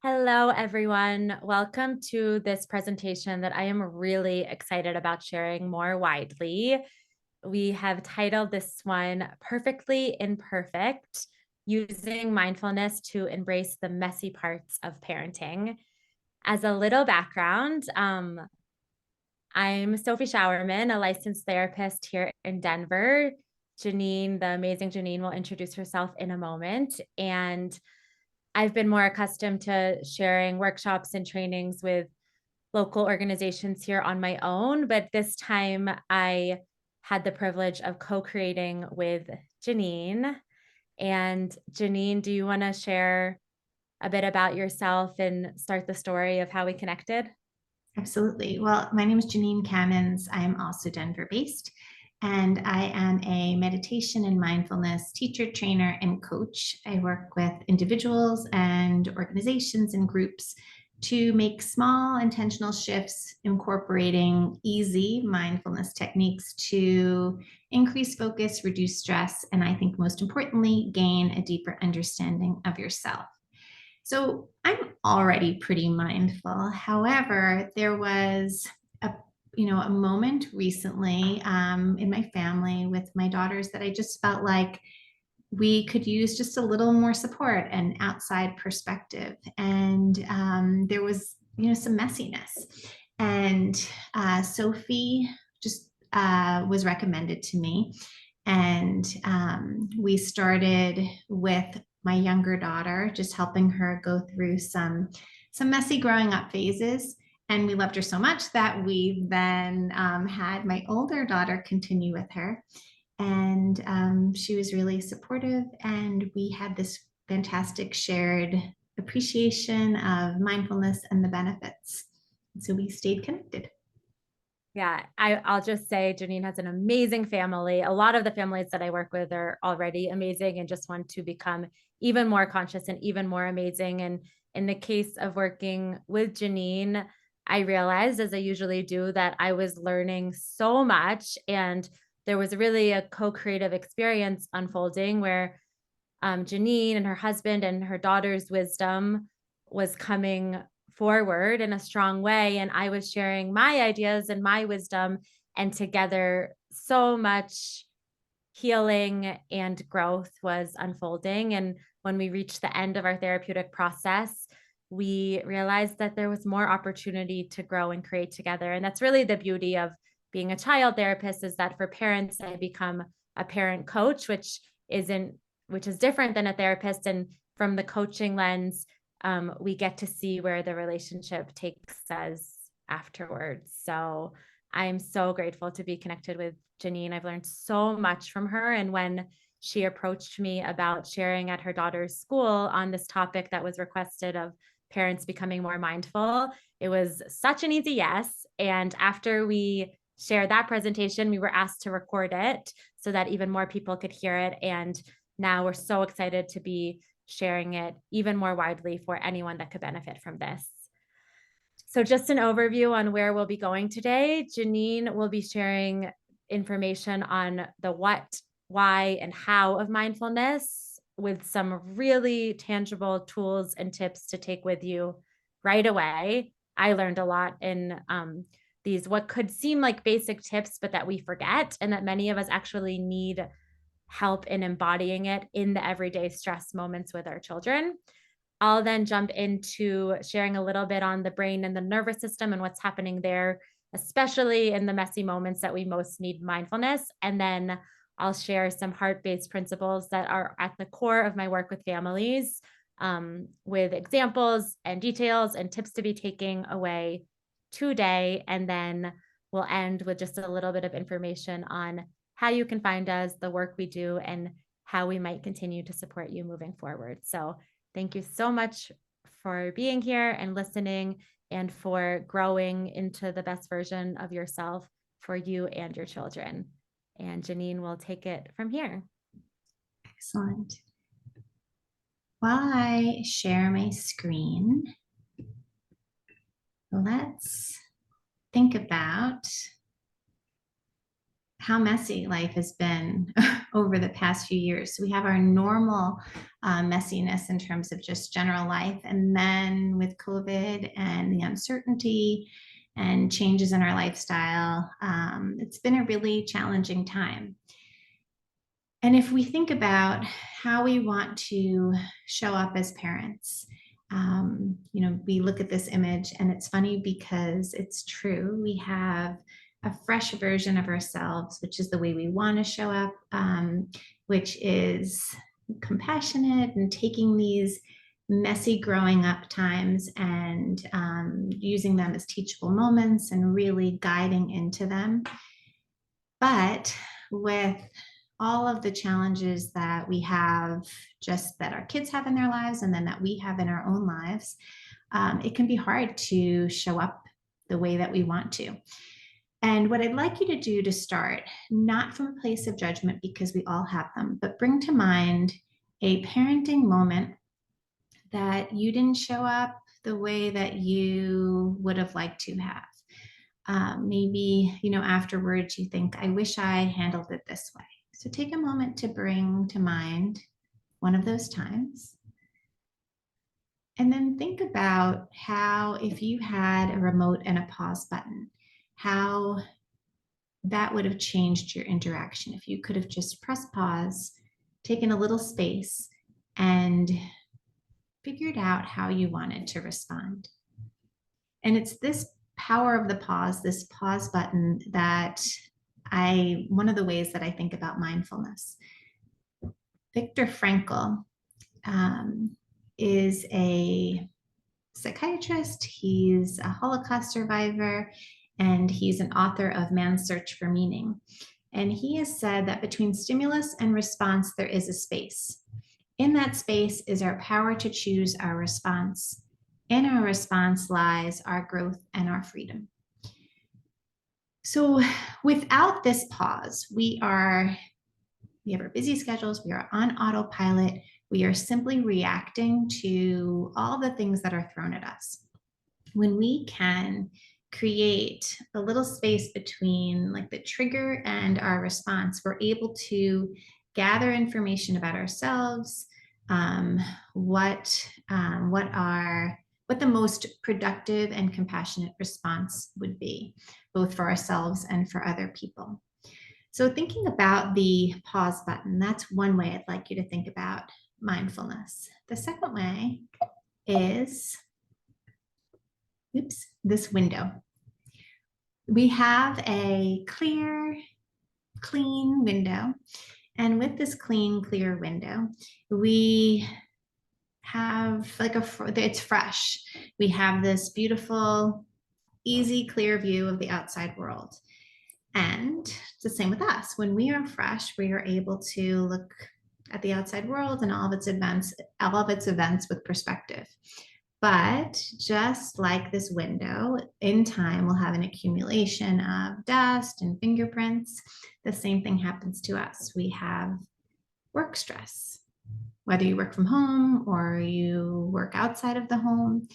Hello, everyone. Welcome to this presentation that I am really excited about sharing more widely. We have titled this one Perfectly Imperfect, Using Mindfulness to Embrace the Messy Parts of Parenting. As a little background, I'm Sophie Showerman, a licensed therapist here in Denver. Janine, the amazing Janine, will introduce herself in a moment. And I've been more accustomed to sharing workshops and trainings with local organizations here on my own, but this time I had the privilege of co-creating with Janine. And Janine, do you want to share a bit about yourself and start the story of how we connected? Absolutely. Well, my name is Janine Cannons. I am also Denver based, and I am a meditation and mindfulness teacher, trainer, and coach. I work with individuals and organizations and groups to make small intentional shifts, incorporating easy mindfulness techniques to increase focus, reduce stress, and I think most importantly, gain a deeper understanding of yourself. So I'm already pretty mindful. However, there was a moment recently in my family with my daughters that I just felt like we could use just a little more support and outside perspective. And there was, some messiness. And Sophie just was recommended to me. And we started with my younger daughter, just helping her go through some messy growing up phases. And we loved her so much that we then had my older daughter continue with her. And she was really supportive, and we had this fantastic shared appreciation of mindfulness and the benefits. So we stayed connected. Yeah, I'll just say Janine has an amazing family. A lot of the families that I work with are already amazing and just want to become even more conscious and even more amazing. And in the case of working with Janine, I realized, as I usually do, that I was learning so much. And there was really a co-creative experience unfolding where Janine and her husband and her daughter's wisdom was coming forward in a strong way. And I was sharing my ideas and my wisdom, and together, so much healing and growth was unfolding. And when we reached the end of our therapeutic process, we realized that there was more opportunity to grow and create together. And that's really the beauty of being a child therapist, is that for parents, I become a parent coach, isn't which is different than a therapist. And from the coaching lens, we get to see where the relationship takes us afterwards. So I'm so grateful to be connected with Janine. I've learned so much from her. And when she approached me about sharing at her daughter's school on this topic that was requested of parents becoming more mindful, it was such an easy yes. And after we shared that presentation, we were asked to record it so that even more people could hear it. And now we're so excited to be sharing it even more widely for anyone that could benefit from this. So just an overview on where we'll be going today. Janine will be sharing information on the what, why, and how of mindfulness with some really tangible tools and tips to take with you right away. I learned a lot in these, what could seem like basic tips, but that we forget, and that many of us actually need help in embodying it in the everyday stress moments with our children. I'll then jump into sharing a little bit on the brain and the nervous system and what's happening there, especially in the messy moments that we most need mindfulness. And then I'll share some heart-based principles that are at the core of my work with families, with examples and details and tips to be taking away today. And then we'll end with just a little bit of information on how you can find us, the work we do, and how we might continue to support you moving forward. So thank you so much for being here and listening, and for growing into the best version of yourself for you and your children. And Janine will take it from here. Excellent. While I share my screen, let's think about how messy life has been over the past few years. So we have our normal messiness in terms of just general life. And then with COVID and the uncertainty and changes in our lifestyle, it's been a really challenging time. And if we think about how we want to show up as parents, we look at this image and it's funny because it's true. We have a fresh version of ourselves, which is the way we want to show up, which is compassionate and taking these messy growing up times and using them as teachable moments and really guiding into them. But with all of the challenges that we have, just that our kids have in their lives and then that we have in our own lives, it can be hard to show up the way that we want to. And what I'd like you to do to start, not from a place of judgment because we all have them, but bring to mind a parenting moment that you didn't show up the way that you would have liked to have. Maybe, afterwards you think, I wish I handled it this way. So take a moment to bring to mind one of those times. And then think about how, if you had a remote and a pause button, how that would have changed your interaction. If you could have just pressed pause, taken a little space, and figured out how you wanted to respond. And it's this power of the pause, this pause button, that one of the ways that I think about mindfulness. Viktor Frankl is a psychiatrist. He's a Holocaust survivor, and he's an author of Man's Search for Meaning. And he has said that between stimulus and response, there is a space. In that space is our power to choose our response. In our response lies our growth and our freedom. So without this pause, we have our busy schedules, we are on autopilot, we are simply reacting to all the things that are thrown at us. When we can create a little space between like the trigger and our response, we're able to gather information about ourselves, what the most productive and compassionate response would be, both for ourselves and for other people. So thinking about the pause button, that's one way I'd like you to think about mindfulness. The second way is, this window. We have a clear, clean window. And with this clean, clear window, we have it's fresh. We have this beautiful, easy, clear view of the outside world. And it's the same with us. When we are fresh, we are able to look at the outside world and all of its events with perspective. But just like this window, in time, we'll have an accumulation of dust and fingerprints. The same thing happens to us. We have work stress, whether you work from home or you work outside of the home.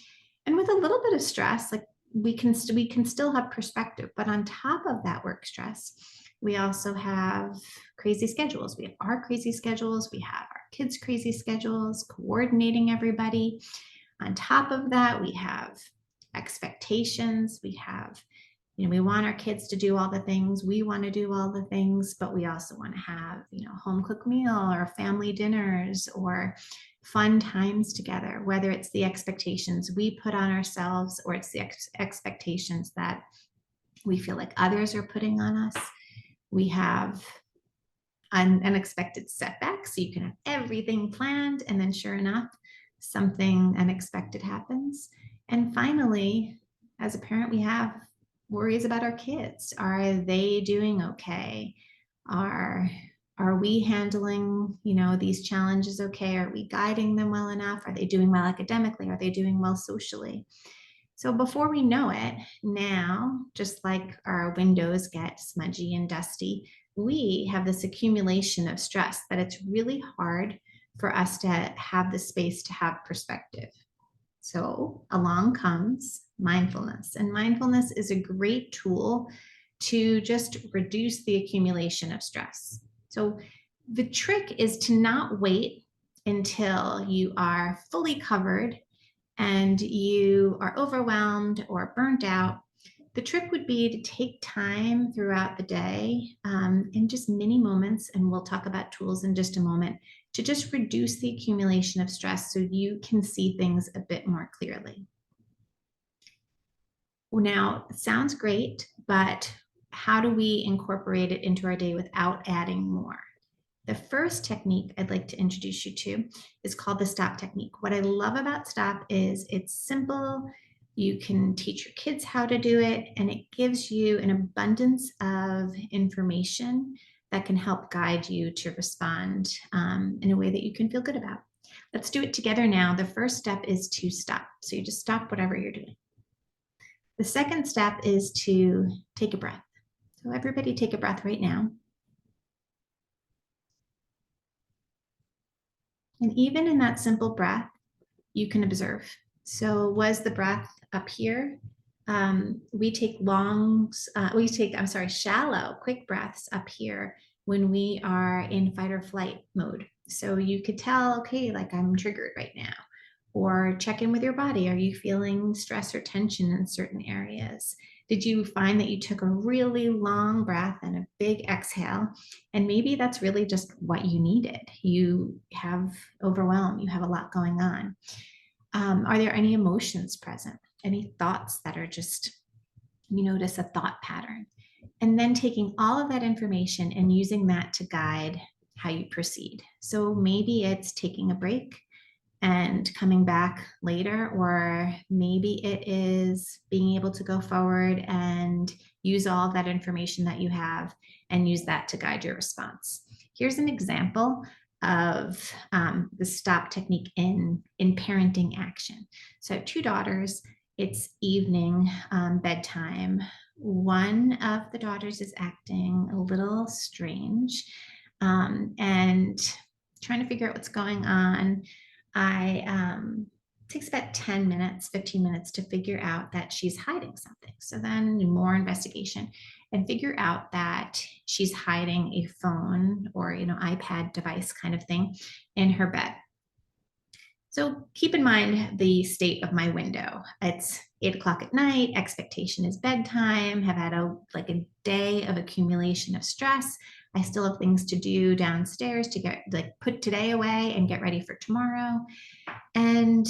And with a little bit of stress, like we can still have perspective. But on top of that work stress, we also have crazy schedules. We have our crazy schedules. We have our kids' crazy schedules, coordinating everybody. On top of that, we have expectations. We want our kids to do all the things. We want to do all the things, but we also want to have, home cooked meal or family dinners or fun times together, whether it's the expectations we put on ourselves or it's the expectations that we feel like others are putting on us. We have unexpected setbacks. So you can have everything planned, and then sure enough, something unexpected happens. And finally, as a parent, we have worries about our kids. Are they doing okay? Are we handling, these challenges okay? Are we guiding them well enough? Are they doing well academically? Are they doing well socially? So before we know it, now, just like our windows get smudgy and dusty, we have this accumulation of stress that it's really hard for us to have the space to have perspective. So along comes mindfulness. And mindfulness is a great tool to just reduce the accumulation of stress. So the trick is to not wait until you are fully covered and you are overwhelmed or burnt out. The trick would be to take time throughout the day in just mini moments, and we'll talk about tools in just a moment, to just reduce the accumulation of stress so you can see things a bit more clearly. Well, now, it sounds great, but how do we incorporate it into our day without adding more? The first technique I'd like to introduce you to is called the stop technique. What I love about stop is it's simple. You can teach your kids how to do it, and it gives you an abundance of information that can help guide you to respond in a way that you can feel good about. Let's do it together now. The first step is to stop. So you just stop whatever you're doing. The second step is to take a breath. So everybody take a breath right now. And even in that simple breath, you can observe. So was the breath up here? We take shallow, quick breaths up here when we are in fight or flight mode. So you could tell, okay, like I'm triggered right now. Or check in with your body. Are you feeling stress or tension in certain areas? Did you find that you took a really long breath and a big exhale? And maybe that's really just what you needed. You have overwhelm, you have a lot going on. Are there any emotions present? Any thoughts that are just, you notice a thought pattern? And then taking all of that information and using that to guide how you proceed. So maybe it's taking a break and coming back later, or maybe it is being able to go forward and use all of that information that you have and use that to guide your response. Here's an example of the stop technique in parenting action. So I have two daughters. It's evening, bedtime. One of the daughters is acting a little strange and trying to figure out what's going on. Takes about 10 minutes, 15 minutes to figure out that she's hiding something. So then more investigation and figure out that she's hiding a phone or, iPad device kind of thing in her bed. So keep in mind the state of my window. It's 8 o'clock at night. Expectation is bedtime. Have had a day of accumulation of stress. I still have things to do downstairs to get put today away and get ready for tomorrow. And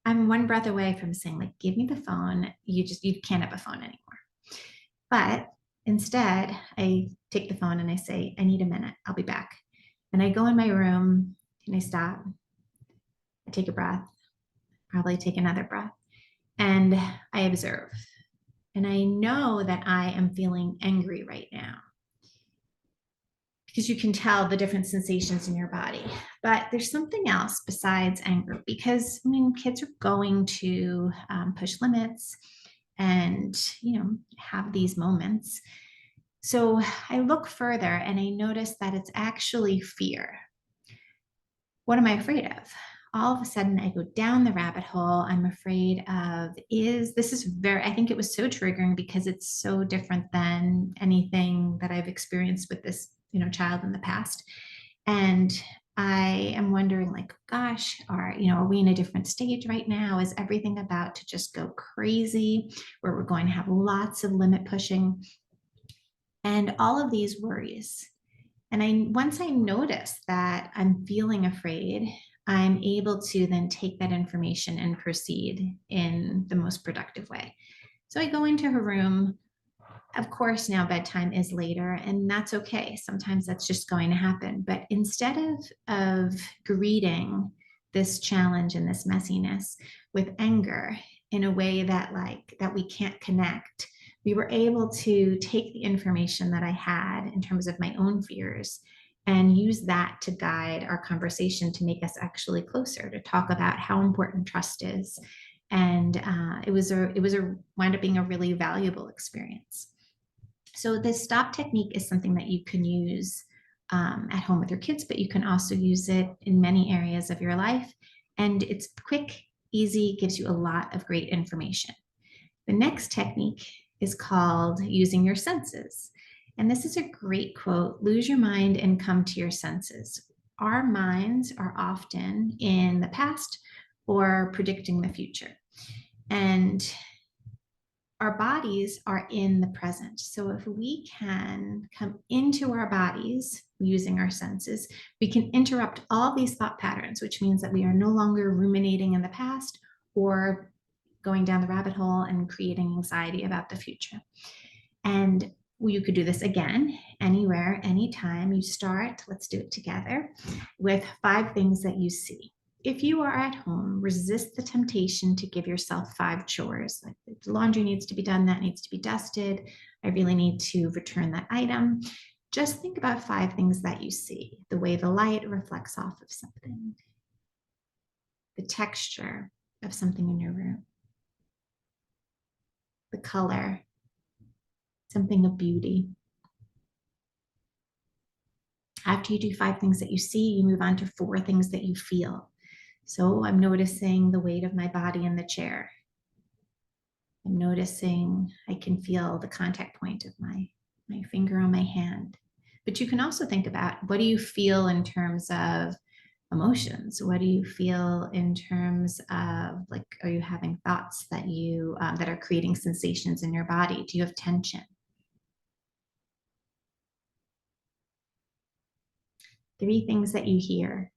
I'm one breath away from saying, give me the phone. You can't have a phone anymore. But instead, I take the phone and I say, I need a minute. I'll be back. And I go in my room and I stop. I take a breath, probably take another breath, and I observe. And I know that I am feeling angry right now, because you can tell the different sensations in your body. But there's something else besides anger, because kids are going to push limits and have these moments. So I look further and I notice that it's actually fear. What am I afraid of? All of a sudden I go down the rabbit hole. I'm afraid of I think it was so triggering because it's so different than anything that I've experienced with this child in the past. And I am wondering, gosh, are we in a different stage right now? Is everything about to just go crazy, where we're going to have lots of limit pushing and all of these worries? And once I notice that I'm feeling afraid, I'm able to then take that information and proceed in the most productive way. So I go into her room. Of course, now bedtime is later, and that's okay. Sometimes that's just going to happen. But instead of greeting this challenge and this messiness with anger in a way that we can't connect, we were able to take the information that I had in terms of my own fears and use that to guide our conversation, to make us actually closer, to talk about how important trust is. And it wound up being a really valuable experience. So this stop technique is something that you can use at home with your kids, but you can also use it in many areas of your life. And it's quick, easy, gives you a lot of great information. The next technique is called Using Your Senses. And this is a great quote: lose your mind and come to your senses. Our minds are often in the past or predicting the future. And our bodies are in the present. So if we can come into our bodies using our senses, we can interrupt all these thought patterns, which means that we are no longer ruminating in the past or going down the rabbit hole and creating anxiety about the future. And you could do this again, anywhere, anytime. You start, let's do it together, with 5 things that you see. If you are at home, resist the temptation to give yourself 5 chores. Like, the laundry needs to be done, that needs to be dusted, I really need to return that item. Just think about 5 things that you see: the way the light reflects off of something, the texture of something in your room, the color, something of beauty. After you do 5 things that you see, you move on to 4 things that you feel. So I'm noticing the weight of my body in the chair. I'm noticing I can feel the contact point of my finger on my hand. But you can also think about, what do you feel in terms of emotions? What do you feel in terms of, like, are you having thoughts that you that are creating sensations in your body? Do you have tension? 3 things that you hear.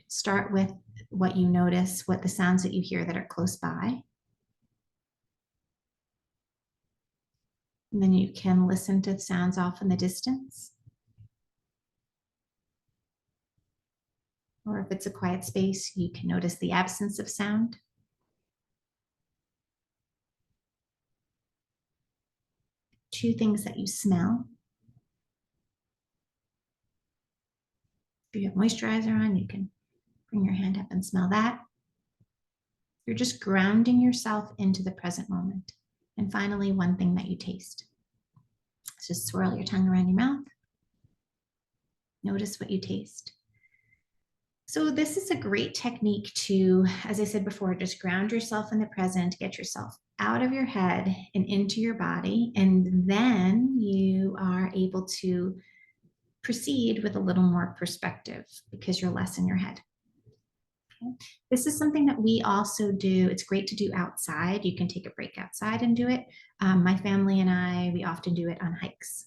Start with what you notice, what the sounds that you hear that are close by. And then you can listen to sounds off in the distance. Or if it's a quiet space, you can notice the absence of sound. 2 things that you smell. If you have moisturizer on, you can bring your hand up and smell that. You're just grounding yourself into the present moment. And finally, 1 thing that you taste. So just swirl your tongue around your mouth. Notice what you taste. So this is a great technique to, as I said before, just ground yourself in the present, get yourself out of your head and into your body, and then you are able to proceed with a little more perspective because you're less in your head. Okay. This is something that we also do. It's great to do outside. You can take a break outside and do it. My family and I, we often do it on hikes.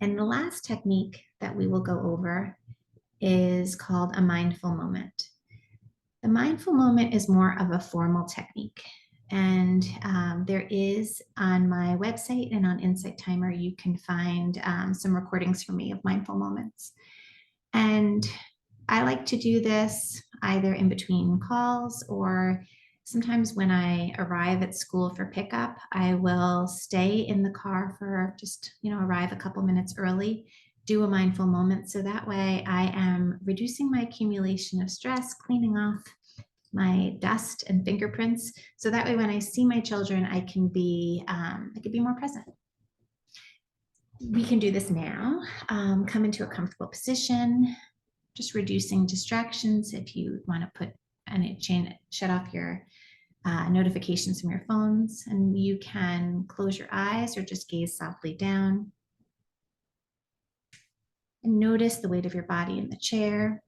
And the last technique that we will go over is called a mindful moment. The mindful moment is more of a formal technique. And there is, on my website and on Insight Timer, you can find some recordings for me of mindful moments. And I like to do this either in between calls, or sometimes when I arrive at school for pickup, I will stay in the car for just, arrive a couple minutes early, do a mindful moment. So that way I am reducing my accumulation of stress, cleaning off my dust and fingerprints. So that way when I see my children, I can be more present. We can do this now. Come into a comfortable position, just reducing distractions. If you want to put shut off your notifications from your phones, and you can close your eyes or just gaze softly down. And notice the weight of your body in the chair.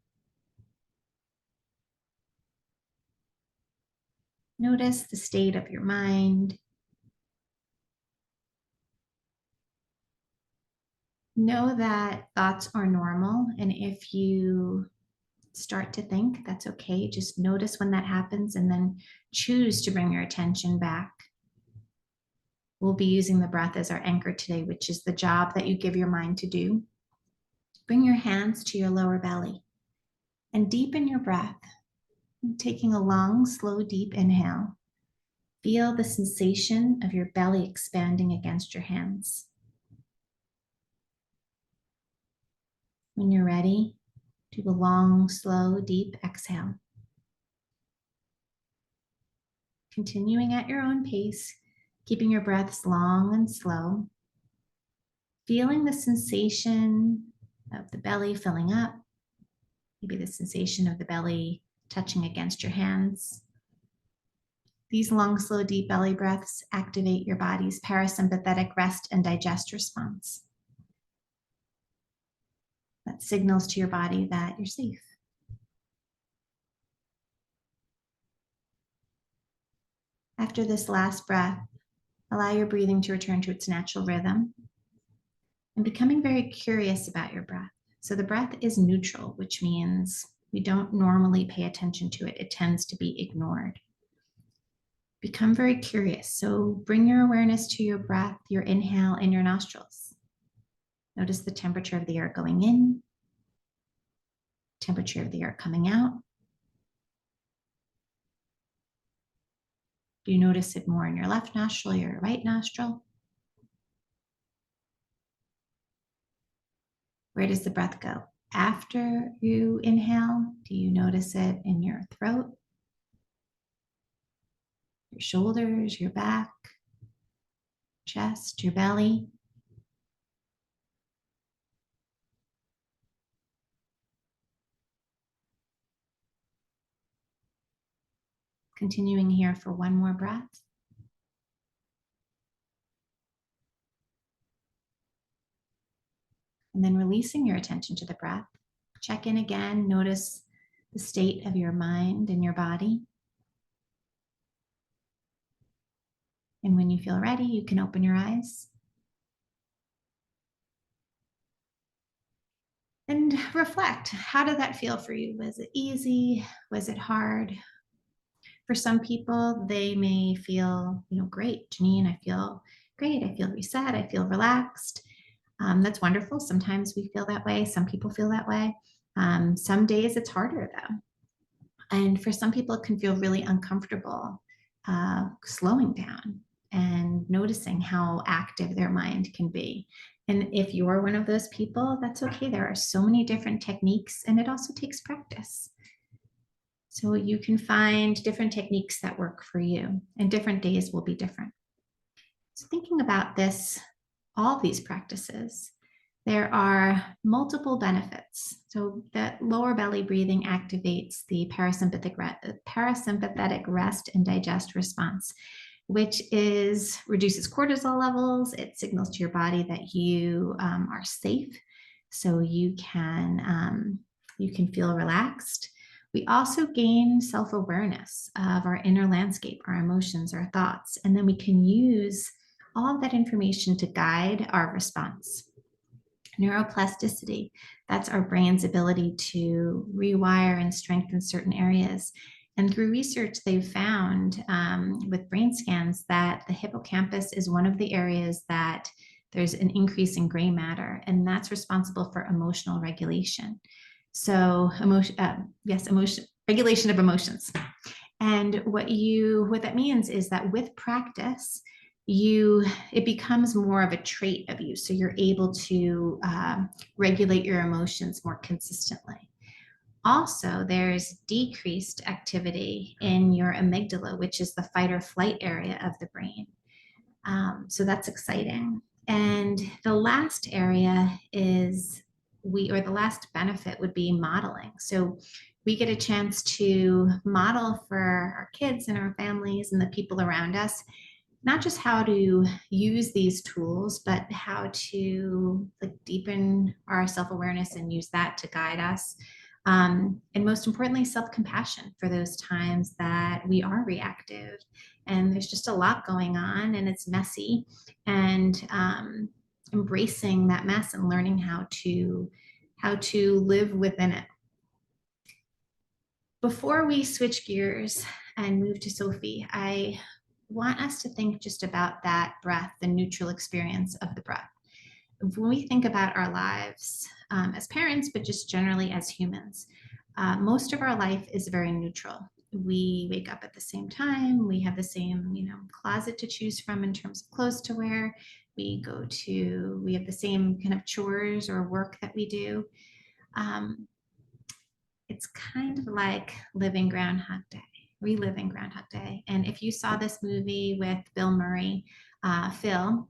Notice the state of your mind. Know that thoughts are normal, and if you start to think, that's okay. Just notice when that happens and then choose to bring your attention back. We'll be using the breath as our anchor today, which is the job that you give your mind to do. Bring your hands to your lower belly and deepen your breath. Taking a long, slow, deep inhale. Feel the sensation of your belly expanding against your hands. When you're ready, do a long, slow, deep exhale. Continuing at your own pace, keeping your breaths long and slow. Feeling the sensation of the belly filling up, maybe the sensation of the belly touching against your hands. These long, slow, deep belly breaths activate your body's parasympathetic rest and digest response. That signals to your body that you're safe. After this last breath, allow your breathing to return to its natural rhythm and becoming very curious about your breath. So the breath is neutral, which means we don't normally pay attention to it. It tends to be ignored. Become very curious. So bring your awareness to your breath, your inhale, and your nostrils. Notice the temperature of the air going in, temperature of the air coming out. Do you notice it more in your left nostril or your right nostril? Where does the breath go? After you inhale, do you notice it in your throat, your shoulders, your back, chest, your belly? Continuing here for one more breath. And then releasing your attention to the breath. Check in again. Notice the state of your mind and your body. And when you feel ready, you can open your eyes. And reflect. How did that feel for you? Was it easy? Was it hard? For some people, they may feel, great. Janine, I feel great. I feel reset. I feel relaxed. That's wonderful. Sometimes we feel that way. Some people feel that way. Some days it's harder though. And for some people, it can feel really uncomfortable slowing down and noticing how active their mind can be. And if you're one of those people, that's okay. There are so many different techniques, and it also takes practice. So you can find different techniques that work for you, and different days will be different. So thinking about this, all these practices, there are multiple benefits. So that lower belly breathing activates the parasympathetic rest and digest response, which reduces cortisol levels. It signals to your body that you are safe, so you can feel relaxed. We also gain self-awareness of our inner landscape, our emotions, our thoughts, and then we can use all of that information to guide our response. Neuroplasticity, that's our brain's ability to rewire and strengthen certain areas. And through research, they've found with brain scans that the hippocampus is one of the areas that there's an increase in gray matter, and that's responsible for emotional regulation. So regulation of emotions. And what that means is that with practice, it becomes more of a trait of you. So you're able to regulate your emotions more consistently. Also, there's decreased activity in your amygdala, which is the fight or flight area of the brain. So that's exciting. And the last area the last benefit would be modeling. So we get a chance to model for our kids and our families and the people around us, not just how to use these tools, but how to deepen our self-awareness and use that to guide us. And most importantly, self-compassion for those times that we are reactive and there's just a lot going on and it's messy, and embracing that mess and learning how to live within it. Before we switch gears and move to Sophie, I want us to think just about that breath, the neutral experience of the breath. When we think about our lives as parents, but just generally as humans, most of our life is very neutral. We wake up at the same time. We have the same, closet to choose from in terms of clothes to wear. We have the same kind of chores or work that we do. It's kind of like reliving Groundhog Day. And if you saw this movie with Bill Murray, Phil,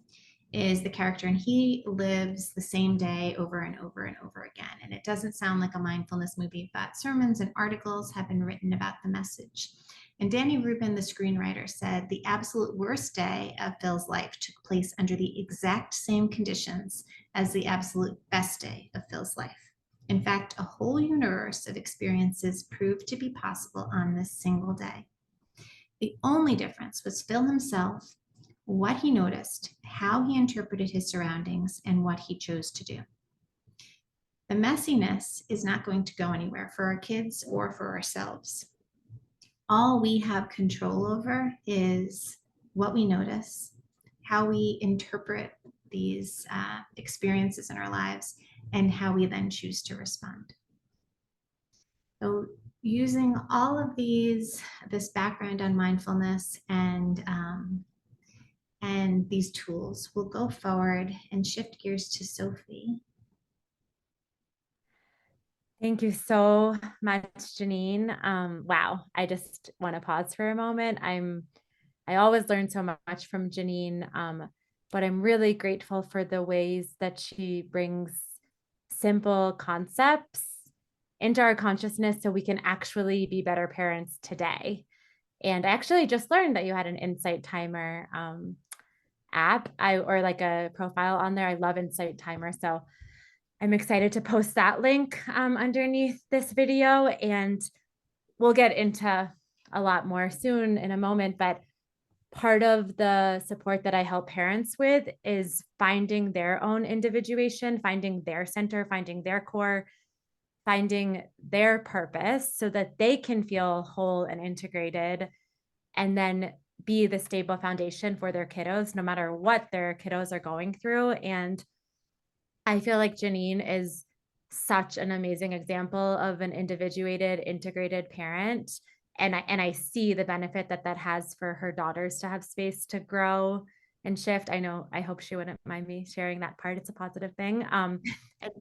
is the character, and he lives the same day over and over and over again. And it doesn't sound like a mindfulness movie, but sermons and articles have been written about the message. And Danny Rubin, the screenwriter, said the absolute worst day of Phil's life took place under the exact same conditions as the absolute best day of Phil's life. In fact, a whole universe of experiences proved to be possible on this single day. The only difference was Phil himself, what he noticed, how he interpreted his surroundings, and what he chose to do. The messiness is not going to go anywhere for our kids or for ourselves. All we have control over is what we notice, how we interpret these experiences in our lives, and how we then choose to respond. So using all of this background on mindfulness and these tools, we'll go forward and shift gears to Sophie. Thank you so much, Janine. Wow, I just want to pause for a moment. I always learn so much from Janine, but I'm really grateful for the ways that she brings simple concepts into our consciousness so we can actually be better parents today. And I actually just learned that you had an Insight Timer app, or like a profile on there. I love Insight Timer, so I'm excited to post that link underneath this video, and we'll get into a lot more soon in a moment. But part of the support that I help parents with is finding their own individuation, finding their center, finding their core, finding their purpose so that they can feel whole and integrated, and then be the stable foundation for their kiddos, no matter what their kiddos are going through. And I feel like Janine is such an amazing example of an individuated, integrated parent. And I see the benefit that that has for her daughters to have space to grow and shift. I hope she wouldn't mind me sharing that part. It's a positive thing. And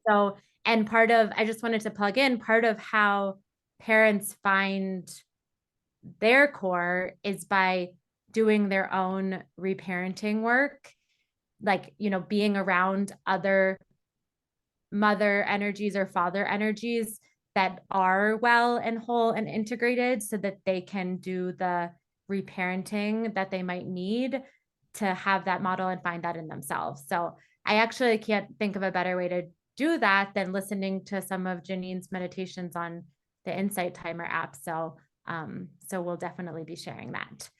so, and part of, I just wanted to plug in, part of how parents find their core is by doing their own reparenting work, like, being around other mother energies or father energies that are well and whole and integrated, so that they can do the reparenting that they might need to have that model and find that in themselves. So I actually can't think of a better way to do that than listening to some of Janine's meditations on the Insight Timer app. So we'll definitely be sharing that.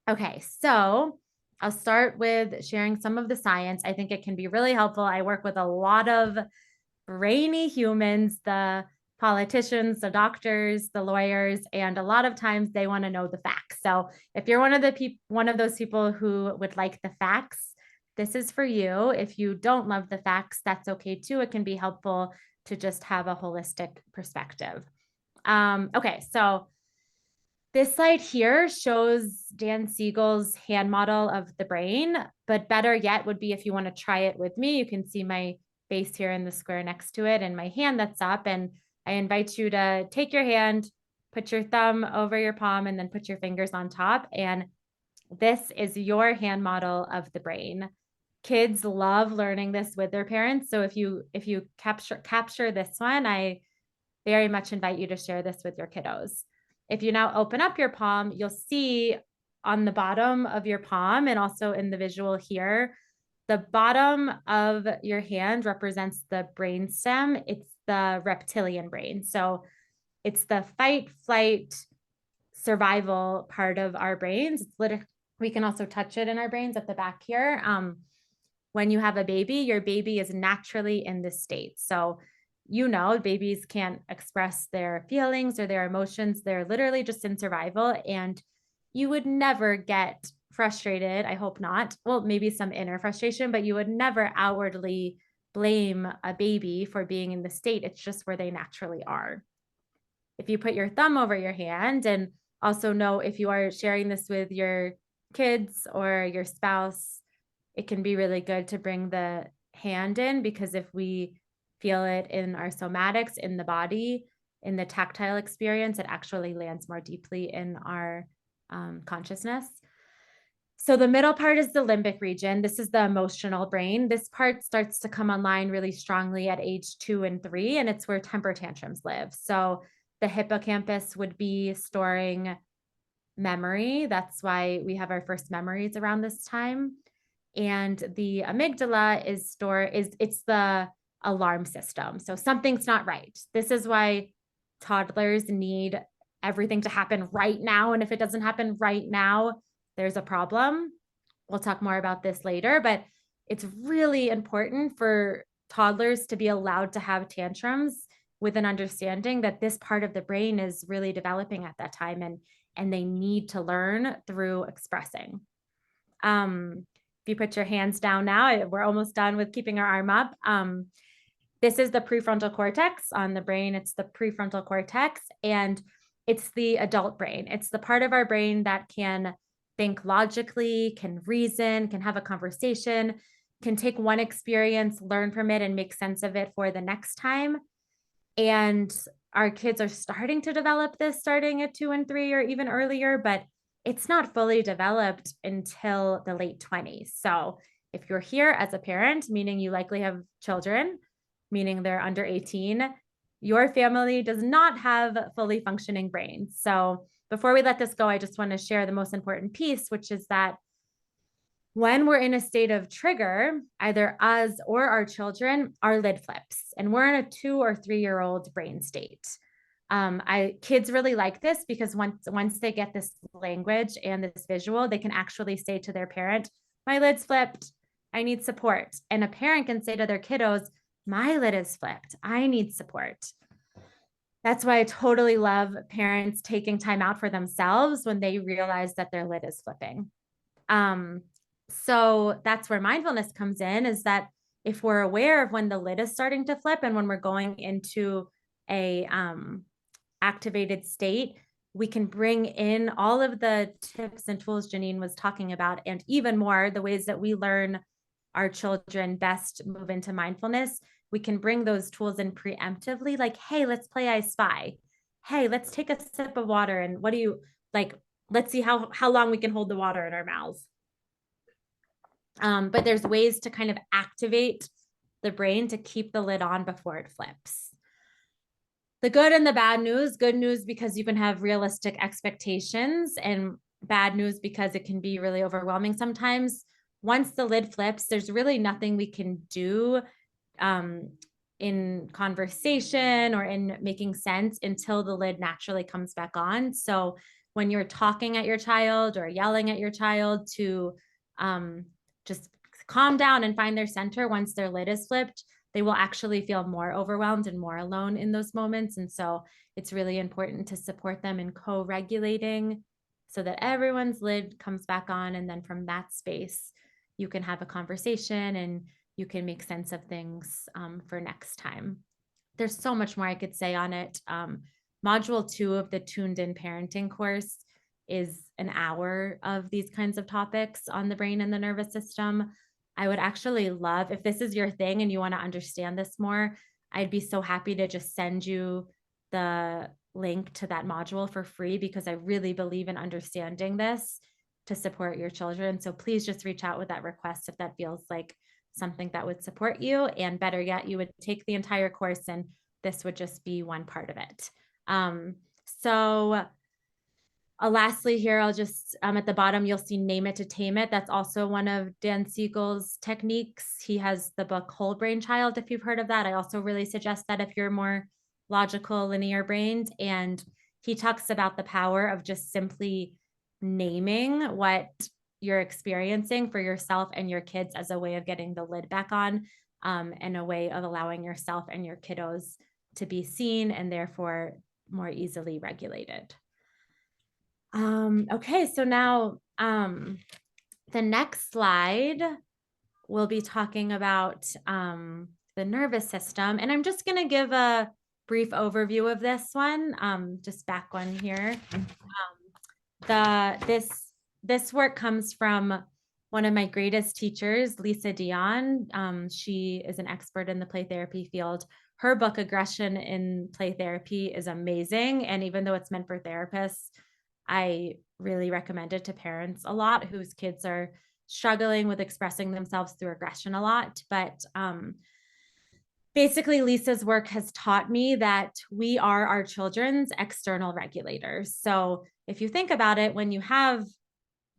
Okay, so I'll start with sharing some of the science. I think it can be really helpful. I work with a lot of brainy humans, the politicians, the doctors, the lawyers, and a lot of times they want to know the facts. So if you're one of those people who would like the facts, this is for you. If you don't love the facts, that's okay too. It can be helpful to just have a holistic perspective. Okay, so this slide here shows Dan Siegel's hand model of the brain, but better yet would be if you want to try it with me. You can see my face here in the square next to it and my hand that's up. And I invite you to take your hand, put your thumb over your palm, and then put your fingers on top. And this is your hand model of the brain. Kids love learning this with their parents. So if you capture this one, I very much invite you to share this with your kiddos. If you now open up your palm, you'll see on the bottom of your palm, and also in the visual here, the bottom of your hand represents the brain stem. It's the reptilian brain. So it's the fight, flight, survival part of our brains. It's literally, we can also touch it in our brains at the back here. When you have a baby, your baby is naturally in this state. So babies can't express their feelings or their emotions. They're literally just in survival. And you would never get frustrated. I hope not. Well, maybe some inner frustration, but you would never outwardly blame a baby for being in the state. It's just where they naturally are. If you put your thumb over your hand, and also know if you are sharing this with your kids or your spouse, it can be really good to bring the hand in, because if we feel it in our somatics, in the body, in the tactile experience, it actually lands more deeply in our consciousness. So the middle part is the limbic region. This is the emotional brain. This part starts to come online really strongly at age 2 and 3, and it's where temper tantrums live. So the hippocampus would be storing memory. That's why we have our first memories around this time. And the amygdala it's the alarm system. So something's not right. This is why toddlers need everything to happen right now. And if it doesn't happen right now, there's a problem. We'll talk more about this later, but it's really important for toddlers to be allowed to have tantrums with an understanding that this part of the brain is really developing at that time, and they need to learn through expressing. If you put your hands down now, we're almost done with keeping our arm up. This is the prefrontal cortex on the brain. It's the prefrontal cortex, and it's the adult brain. It's the part of our brain that can think logically, can reason, can have a conversation, can take one experience, learn from it, and make sense of it for the next time. And our kids are starting to develop this starting at 2 and 3 or even earlier, but it's not fully developed until the late 20s. So if you're here as a parent, meaning you likely have children, meaning they're under 18, your family does not have fully functioning brains. So before we let this go, I just want to share the most important piece, which is that when we're in a state of trigger, either us or our children, our lid flips, and we're in a 2 or 3-year-old brain state. Kids really like this because once they get this language and this visual, they can actually say to their parent, "My lid's flipped. I need support." And a parent can say to their kiddos, "My lid is flipped. I need support." That's why I totally love parents taking time out for themselves when they realize that their lid is flipping. So that's where mindfulness comes in, is that if we're aware of when the lid is starting to flip and when we're going into a activated state, we can bring in all of the tips and tools Janine was talking about, and even more, the ways that we learn our children best move into mindfulness. We can bring those tools in preemptively, like, hey, let's play I Spy. Hey, let's take a sip of water. And what do you like? Let's see how long we can hold the water in our mouths. But there's ways to kind of activate the brain to keep the lid on before it flips. The good and the bad news: good news because you can have realistic expectations, and bad news because it can be really overwhelming sometimes. Once the lid flips, there's really nothing we can do in conversation or in making sense until the lid naturally comes back on. So when you're talking at your child or yelling at your child to just calm down and find their center, once their lid is flipped, they will actually feel more overwhelmed and more alone in those moments. And so it's really important to support them in co-regulating so that everyone's lid comes back on. And then from that space, you can have a conversation and you can make sense of things for next time. There's so much more I could say on it. Module 2 of the Tuned In Parenting course is an hour of these kinds of topics on the brain and the nervous system. I would actually love, if this is your thing and you want to understand this more, I'd be so happy to just send you the link to that module for free, because I really believe in understanding this to support your children. So please just reach out with that request if that feels like something that would support you. And better yet, you would take the entire course and this would just be one part of it. Lastly here, I'll just, at the bottom, you'll see Name It to Tame It. That's also one of Dan Siegel's techniques. He has the book Whole Brain Child, if you've heard of that. I also really suggest that if you're more logical, linear brained. And he talks about the power of just simply naming what you're experiencing for yourself and your kids as a way of getting the lid back on, and a way of allowing yourself and your kiddos to be seen and therefore more easily regulated. Okay, so now the next slide, we'll be talking about the nervous system. And I'm just going to give a brief overview of this one, just back one here. This work comes from one of my greatest teachers, Lisa Dion. She is an expert in the play therapy field. Her book, Aggression in Play Therapy, is amazing. And even though it's meant for therapists, I really recommend it to parents a lot whose kids are struggling with expressing themselves through aggression a lot. But basically, Lisa's work has taught me that we are our children's external regulators. So if you think about it, when you have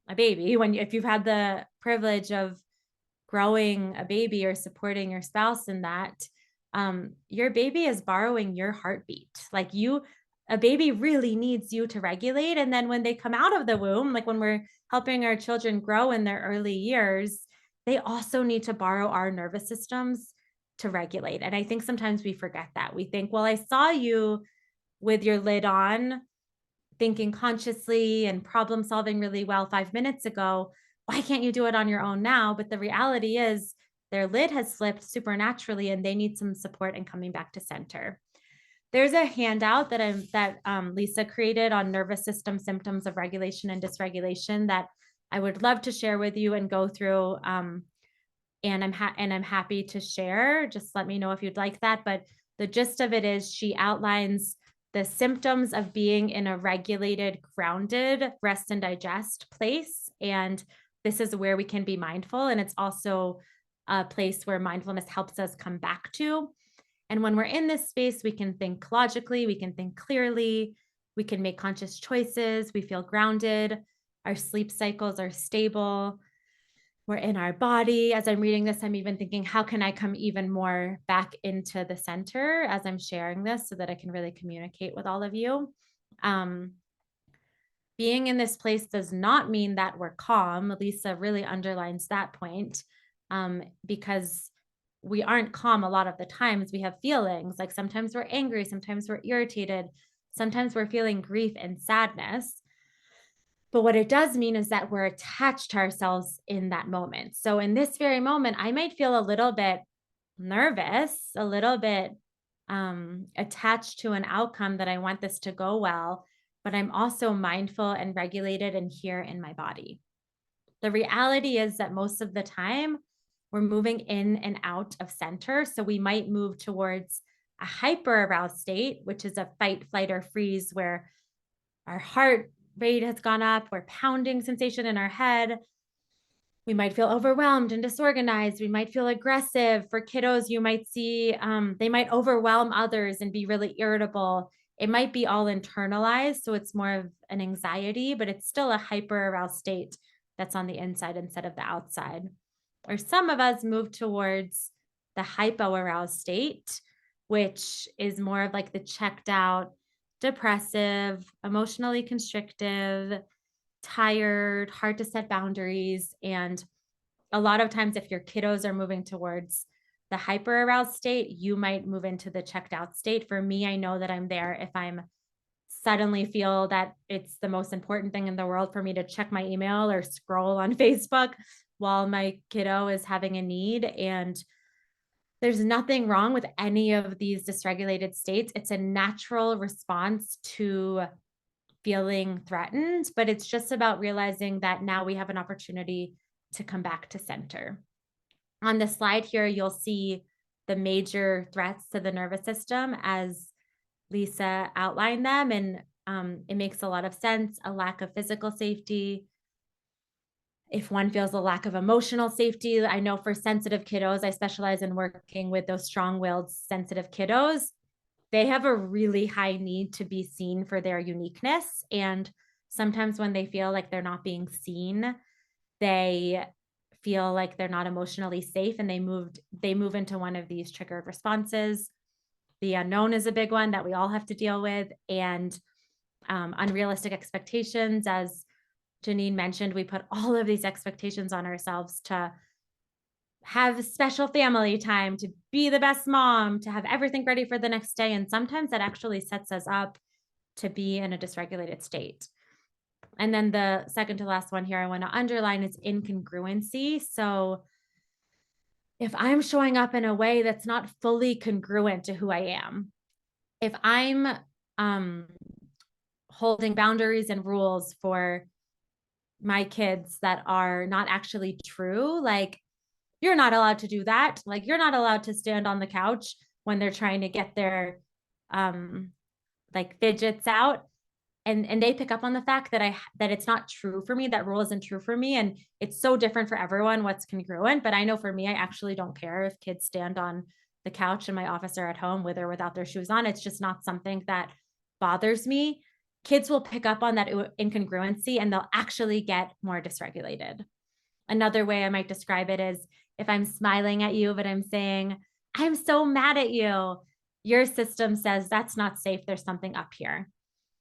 a baby, if you've had the privilege of growing a baby or supporting your spouse in that, your baby is borrowing your heartbeat. Like a baby really needs you to regulate. And then when they come out of the womb, like when we're helping our children grow in their early years, they also need to borrow our nervous systems to regulate. And I think sometimes we forget that. We think, well, I saw you with your lid on, thinking consciously and problem solving really well 5 minutes ago. Why can't you do it on your own now? But the reality is their lid has slipped supernaturally and they need some support in coming back to center. There's a handout that Lisa created on nervous system symptoms of regulation and dysregulation that I would love to share with you and go through. And I'm happy to share. Just let me know if you'd like that. But the gist of it is she outlines the symptoms of being in a regulated, grounded, rest and digest place. And this is where we can be mindful. And it's also a place where mindfulness helps us come back to. And when we're in this space, we can think logically, we can think clearly, we can make conscious choices, we feel grounded, our sleep cycles are stable, we're in our body. As I'm reading this, I'm even thinking, how can I come even more back into the center as I'm sharing this so that I can really communicate with all of you? Being in this place does not mean that we're calm. Lisa really underlines that point, because we aren't calm a lot of the times. We have feelings, like sometimes we're angry, sometimes we're irritated, sometimes we're feeling grief and sadness. But what it does mean is that we're attached to ourselves in that moment. So in this very moment, I might feel a little bit nervous, a little bit attached to an outcome that I want this to go well, but I'm also mindful and regulated and here in my body. The reality is that most of the time we're moving in and out of center. So we might move towards a hyper aroused state, which is a fight, flight, or freeze, where our heart rate has gone up, we're pounding sensation in our head. We might feel overwhelmed and disorganized. We might feel aggressive. For kiddos, you might see they might overwhelm others and be really irritable. It might be all internalized. So it's more of an anxiety, but it's still a hyper aroused state that's on the inside instead of the outside. Or some of us move towards the hypo aroused state, which is more of like the checked out, depressive, emotionally constrictive, tired, hard to set boundaries. And a lot of times, if your kiddos are moving towards the hyper aroused state, you might move into the checked out state. For me, I know that I'm there if I'm suddenly feel that it's the most important thing in the world for me to check my email or scroll on Facebook while my kiddo is having a need. And there's nothing wrong with any of these dysregulated states. It's a natural response to feeling threatened, but it's just about realizing that now we have an opportunity to come back to center. On the slide here, you'll see the major threats to the nervous system as Lisa outlined them, and it makes a lot of sense. A lack of physical safety. If one feels a lack of emotional safety, I know for sensitive kiddos, I specialize in working with those strong-willed, sensitive kiddos. They have a really high need to be seen for their uniqueness. And sometimes when they feel like they're not being seen, they feel like they're not emotionally safe and they move into one of these triggered responses. The unknown is a big one that we all have to deal with, and unrealistic expectations. As Janine mentioned, we put all of these expectations on ourselves to have special family time, to be the best mom, to have everything ready for the next day. And sometimes that actually sets us up to be in a dysregulated state. And then the second to last one here I want to underline is incongruency. So if I'm showing up in a way that's not fully congruent to who I am, if I'm holding boundaries and rules for my kids that are not actually true, like, you're not allowed to do that. Like, you're not allowed to stand on the couch when they're trying to get their like fidgets out. and they pick up on the fact that that it's not true for me, that rule isn't true for me, and it's so different for everyone what's congruent. But I know for me, I actually don't care if kids stand on the couch in my office or at home with or without their shoes on. It's just not something that bothers me. Kids will pick up on that incongruency and they'll actually get more dysregulated. Another way I might describe it is if I'm smiling at you, but I'm saying, I'm so mad at you, your system says that's not safe. There's something up here.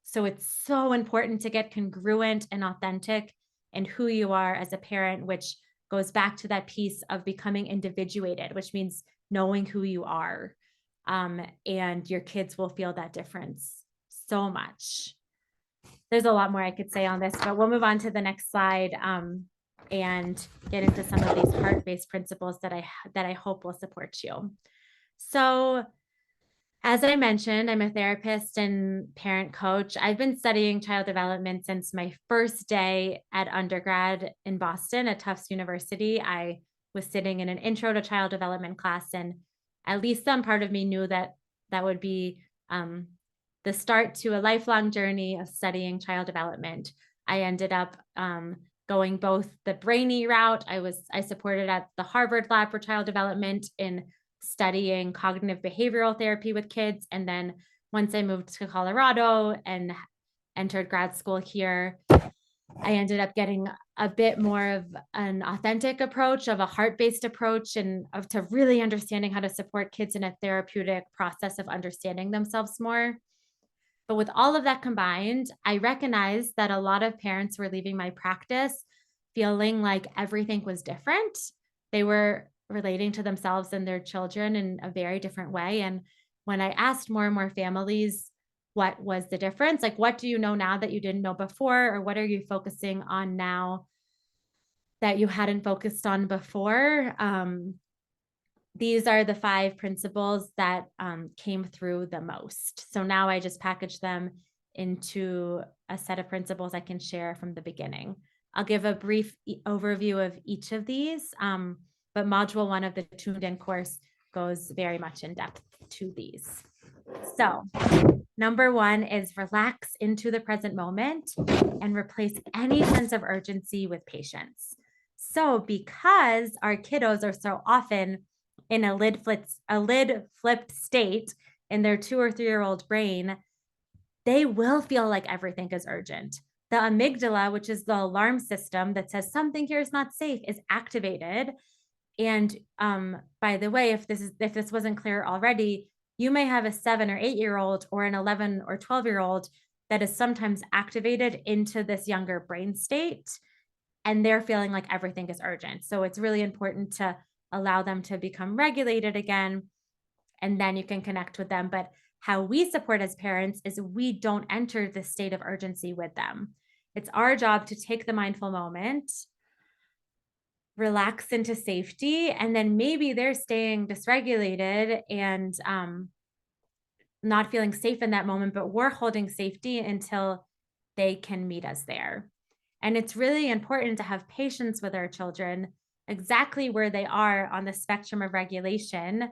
So it's so important to get congruent and authentic in who you are as a parent, which goes back to that piece of becoming individuated, which means knowing who you are. And your kids will feel that difference so much. There's a lot more I could say on this, but we'll move on to the next slide and get into some of these heart-based principles that I hope will support you. So as I mentioned, I'm a therapist and parent coach. I've been studying child development since my first day at undergrad in Boston at Tufts University. I was sitting in an intro to child development class, and at least some part of me knew that that would be the start to a lifelong journey of studying child development. I ended up going both the brainy route. I supported at the Harvard Lab for Child Development in studying cognitive behavioral therapy with kids. And then once I moved to Colorado and entered grad school here, I ended up getting a bit more of an authentic approach, of a heart-based approach, and of to really understanding how to support kids in a therapeutic process of understanding themselves more. But with all of that combined, I recognized that a lot of parents were leaving my practice feeling like everything was different. They were relating to themselves and their children in a very different way. And when I asked more and more families what was the difference, like, what do you know now that you didn't know before? Or what are you focusing on now that you hadn't focused on before? These are the 5 principles that came through the most. So now I just package them into a set of principles I can share from the beginning. I'll give a brief overview of each of these, but module 1 of the Tuned In course goes very much in depth to these. So number 1 is relax into the present moment and replace any sense of urgency with patience. So because our kiddos are so often in a lid flipped state in their 2 or 3-year-old brain, they will feel like everything is urgent. The amygdala, which is the alarm system that says something here is not safe, is activated. And by the way, if this wasn't clear already, you may have a 7 or 8-year-old or an 11 or 12-year-old that is sometimes activated into this younger brain state, and they're feeling like everything is urgent. So it's really important to allow them to become regulated again, and then you can connect with them. But how we support as parents is we don't enter this state of urgency with them. It's our job to take the mindful moment, relax into safety, and then maybe they're staying dysregulated and not feeling safe in that moment, but we're holding safety until they can meet us there. And it's really important to have patience with our children exactly where they are on the spectrum of regulation,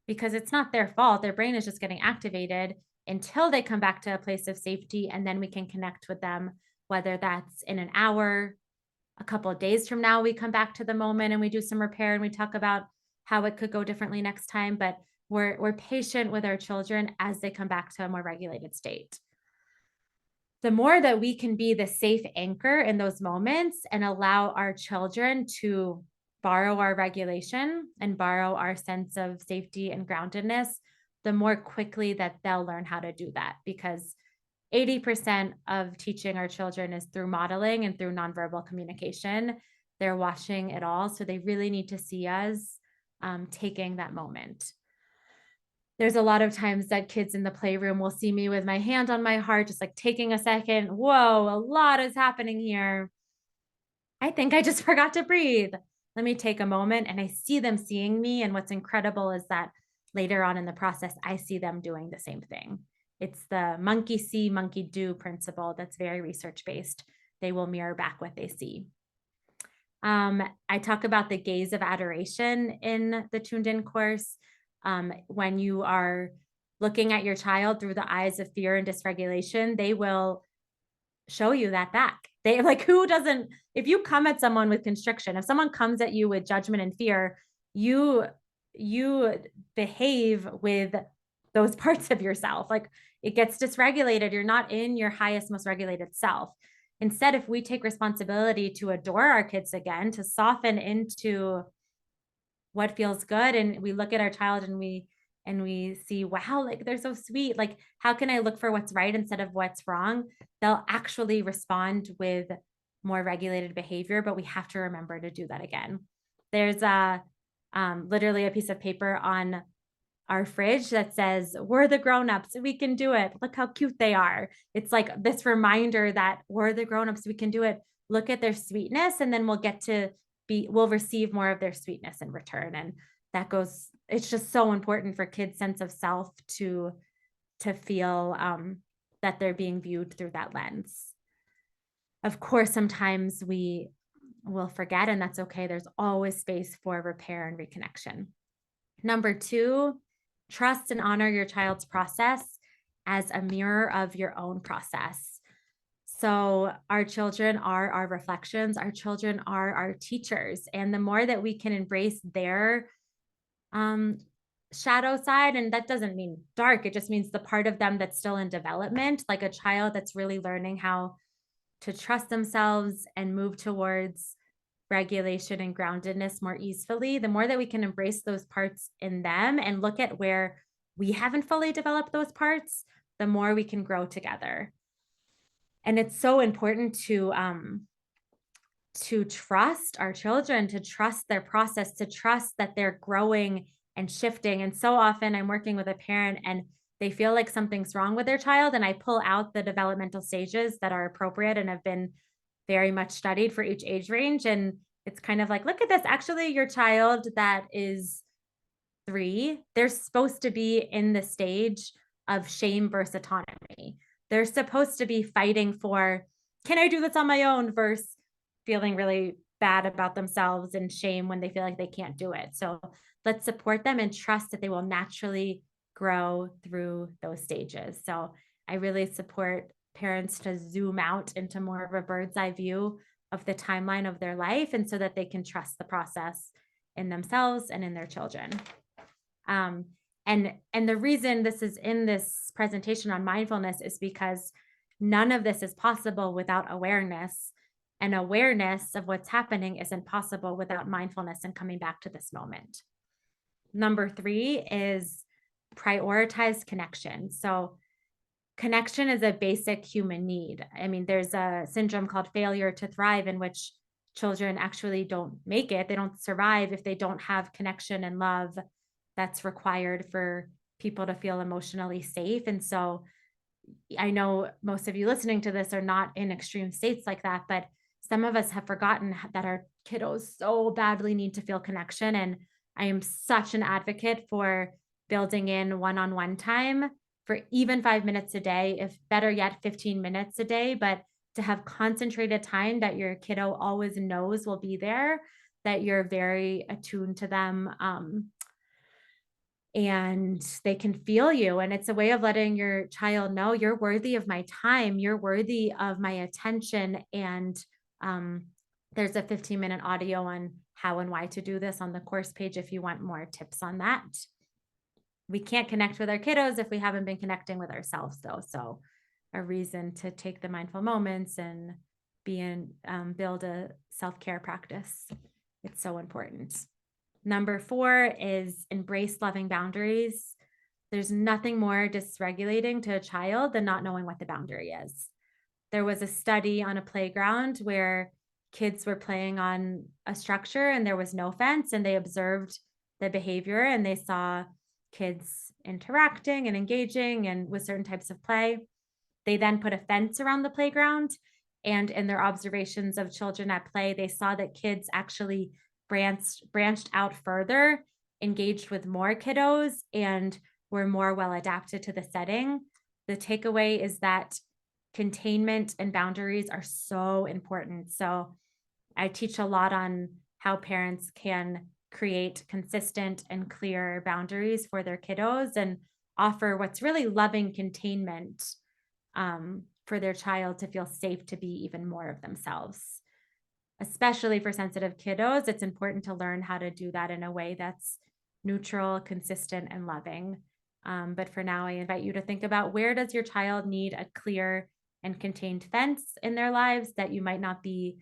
because it's not their fault. Their brain is just getting activated until they come back to a place of safety. And then we can connect with them, whether that's in an hour, a couple of days from now, we come back to the moment and we do some repair and we talk about how it could go differently next time. But we're patient with our children as they come back to a more regulated state. The more that we can be the safe anchor in those moments and allow our children to borrow our regulation and borrow our sense of safety and groundedness, the more quickly that they'll learn how to do that. Because 80% of teaching our children is through modeling and through nonverbal communication. They're watching it all. So they really need to see us taking that moment. There's a lot of times that kids in the playroom will see me with my hand on my heart, just like taking a second. Whoa, a lot is happening here. I think I just forgot to breathe. Let me take a moment, and I see them seeing me. And what's incredible is that later on in the process, I see them doing the same thing. It's the monkey see, monkey do principle that's very research-based. They will mirror back what they see. I talk about the gaze of adoration in the Tuned In course. When you are looking at your child through the eyes of fear and dysregulation, they will show you that back. They like, who doesn't, if you come at someone with constriction, if someone comes at you with judgment and fear, you you behave with those parts of yourself. Like it gets dysregulated. You're not in your highest, most regulated self. Instead, if we take responsibility to adore our kids again, to soften into what feels good, and we look at our child and we see, wow, like they're so sweet, like how can I look for what's right instead of what's wrong, they'll actually respond with more regulated behavior. But we have to remember to do that again. There's a literally a piece of paper on our fridge that says, we're the grown-ups, we can do it, look how cute they are. It's like this reminder that we're the grown-ups, we can do it. Look at their sweetness, and then we'll receive more of their sweetness in return. And that goes, it's just so important for kids' sense of self to feel that they're being viewed through that lens. Of course, sometimes we will forget, and that's okay. There's always space for repair and reconnection. Number two, trust and honor your child's process as a mirror of your own process. So, our children are our reflections, our children are our teachers. And the more that we can embrace their um, shadow side, and that doesn't mean dark, it just means the part of them that's still in development, like a child that's really learning how to trust themselves and move towards regulation and groundedness more easily, the more that we can embrace those parts in them and look at where we haven't fully developed those parts, the more we can grow together. And it's so important to trust our children, to trust their process, to trust that they're growing and shifting. And so often I'm working with a parent and they feel like something's wrong with their child, and I pull out the developmental stages that are appropriate and have been very much studied for each age range. And it's kind of like, look at this. Actually, your child that is 3, they're supposed to be in the stage of shame versus autonomy. They're supposed to be fighting for, can I do this on my own, versus feeling really bad about themselves and shame when they feel like they can't do it. So let's support them and trust that they will naturally grow through those stages. So I really support parents to zoom out into more of a bird's eye view of the timeline of their life, and so that they can trust the process in themselves and in their children. Um, and the reason this is in this presentation on mindfulness is because none of this is possible without awareness, and awareness of what's happening isn't possible without mindfulness and coming back to this moment. Number 3 is prioritize connection. So connection is a basic human need. I mean, there's a syndrome called failure to thrive, in which children actually don't make it. They don't survive if they don't have connection and love that's required for people to feel emotionally safe. And so I know most of you listening to this are not in extreme states like that, but some of us have forgotten that our kiddos so badly need to feel connection. And I am such an advocate for building in one-on-one time for even 5 minutes a day, if better yet, 15 minutes a day, but to have concentrated time that your kiddo always knows will be there, that you're very attuned to them. And they can feel you. And it's a way of letting your child know, you're worthy of my time, you're worthy of my attention. And um, there's a 15-minute audio on how and why to do this on the course page if you want more tips on that. We can't connect with our kiddos if we haven't been connecting with ourselves, though. So a reason to take the mindful moments and build a self-care practice. It's so important. Number 4 is embrace loving boundaries. There's nothing more dysregulating to a child than not knowing what the boundary is. There was a study on a playground where kids were playing on a structure and there was no fence, and they observed the behavior and they saw kids interacting and engaging and with certain types of play. They then put a fence around the playground, and in their observations of children at play, they saw that kids actually branched out further, engaged with more kiddos, and were more well adapted to the setting. The takeaway is that containment and boundaries are so important. So I teach a lot on how parents can create consistent and clear boundaries for their kiddos and offer what's really loving containment for their child to feel safe to be even more of themselves. Especially for sensitive kiddos, it's important to learn how to do that in a way that's neutral, consistent, and loving. But for now, I invite you to think about, where does your child need a clear and contained fence in their lives that you might not be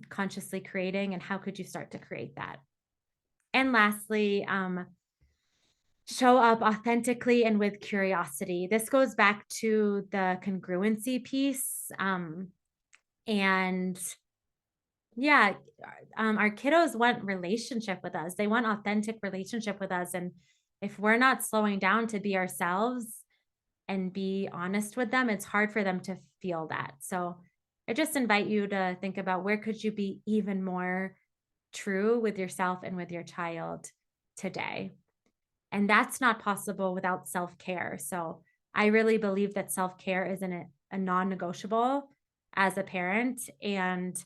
consciously creating, and how could you start to create that? And lastly, show up authentically and with curiosity. This goes back to the congruency piece. And yeah, our kiddos want relationship with us. They want authentic relationship with us. And if we're not slowing down to be ourselves and be honest with them, it's hard for them to feel that. So I just invite you to think about, where could you be even more true with yourself and with your child today? And that's not possible without self-care. So I really believe that self-care is a non-negotiable as a parent. And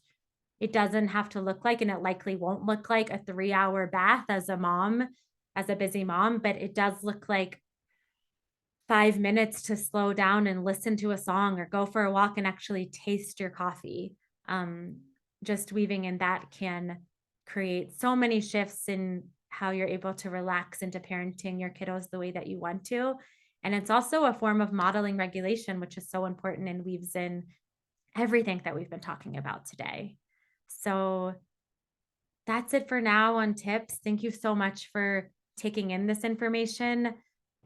it doesn't have to look like, and it likely won't look like, a 3-hour bath as a mom, as a busy mom, but it does look like 5 minutes to slow down and listen to a song, or go for a walk and actually taste your coffee. Um, just weaving in that can create so many shifts in how you're able to relax into parenting your kiddos the way that you want to. And it's also a form of modeling regulation, which is so important and weaves in everything that we've been talking about today. So that's it for now on tips. Thank you so much for taking in this information.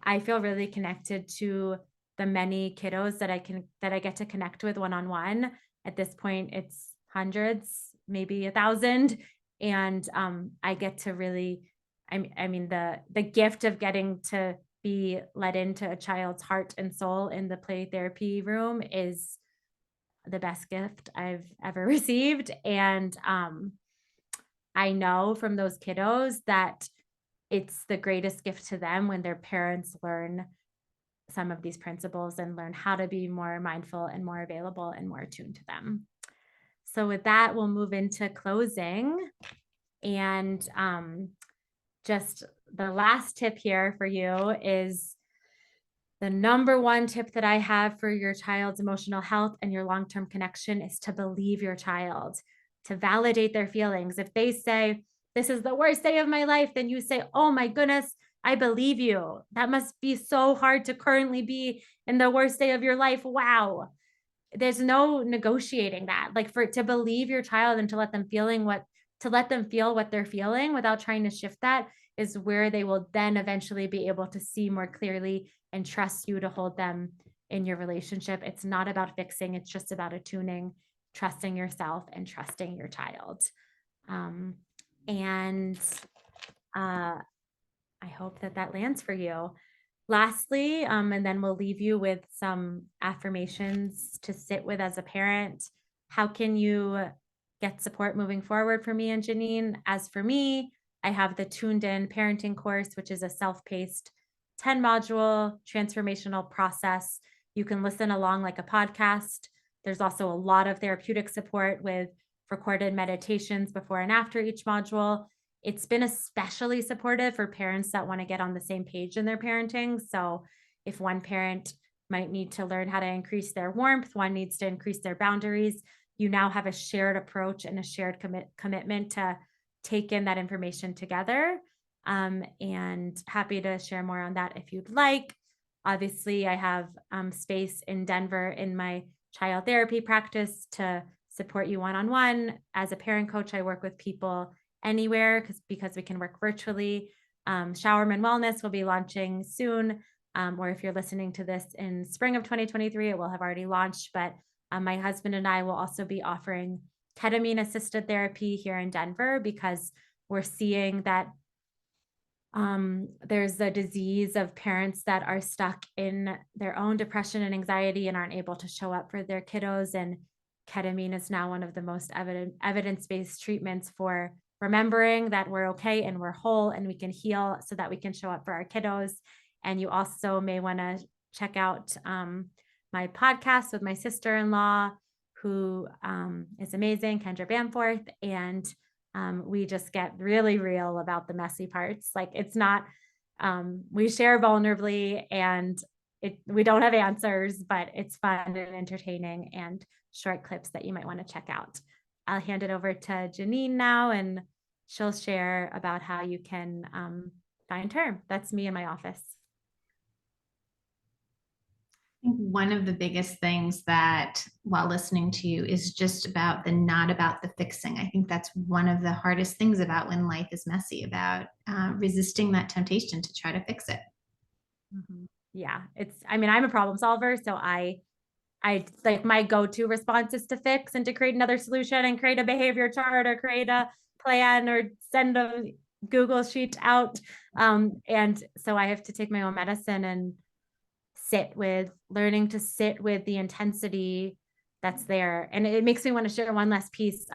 I feel really connected to the many kiddos that I get to connect with one-on-one. At this point, it's hundreds, maybe 1,000. And I get to really, I mean, the gift of getting to be let into a child's heart and soul in the play therapy room is the best gift I've ever received. And I know from those kiddos that it's the greatest gift to them when their parents learn some of these principles and learn how to be more mindful and more available and more attuned to them. So with that, we'll move into closing. And just the last tip here for you is the number one tip that I have for your child's emotional health and your long-term connection is to believe your child, to validate their feelings. If they say, "This is the worst day of my life," then you say, "Oh my goodness, I believe you. That must be so hard to currently be in the worst day of your life. Wow." There's no negotiating that. Like, for to believe your child and to let them feel what they're feeling without trying to shift that, is where they will then eventually be able to see more clearly and trust you to hold them in your relationship. It's not about fixing, it's just about attuning, trusting yourself, and trusting your child. Um, and I hope that that lands for you. Lastly, and then we'll leave you with some affirmations to sit with as a parent. How can you get support moving forward for me and Janine? As for me, I have the Tuned In Parenting course, which is a self-paced 10-module transformational process. You can listen along like a podcast. There's also a lot of therapeutic support with recorded meditations before and after each module. It's been especially supportive for parents that want to get on the same page in their parenting. So if one parent might need to learn how to increase their warmth, one needs to increase their boundaries, you now have a shared approach and a shared commitment to take in that information together. And happy to share more on that if you'd like. Obviously, I have space in Denver in my child therapy practice to support you one-on-one. As a parent coach, I work with people anywhere because we can work virtually. Showerman Wellness will be launching soon, or if you're listening to this in spring of 2023, it will have already launched. But my husband and I will also be offering ketamine assisted therapy here in Denver, because we're seeing that there's a disease of parents that are stuck in their own depression and anxiety and aren't able to show up for their kiddos. And ketamine is now one of the most evidence-based treatments for remembering that we're okay and we're whole and we can heal so that we can show up for our kiddos. And you also may want to check out my podcast with my sister-in-law, who is amazing, Kendra Bamforth. And we just get really real about the messy parts. Like, it's not, we share vulnerably, and we don't have answers, but it's fun and entertaining and short clips that you might want to check out. I'll hand it over to Janine now, and she'll share about how you can find her. That's me in my office. I think one of the biggest things that while listening to you is just about not about the fixing. I think that's one of the hardest things about when life is messy, about resisting that temptation to try to fix it. Mm-hmm. Yeah, I mean, I'm a problem solver, so I like my go-to response is to fix and to create another solution and create a behavior chart or create a plan or send a Google sheet out. And so I have to take my own medicine and learning to sit with the intensity that's there. And it makes me want to share one last piece.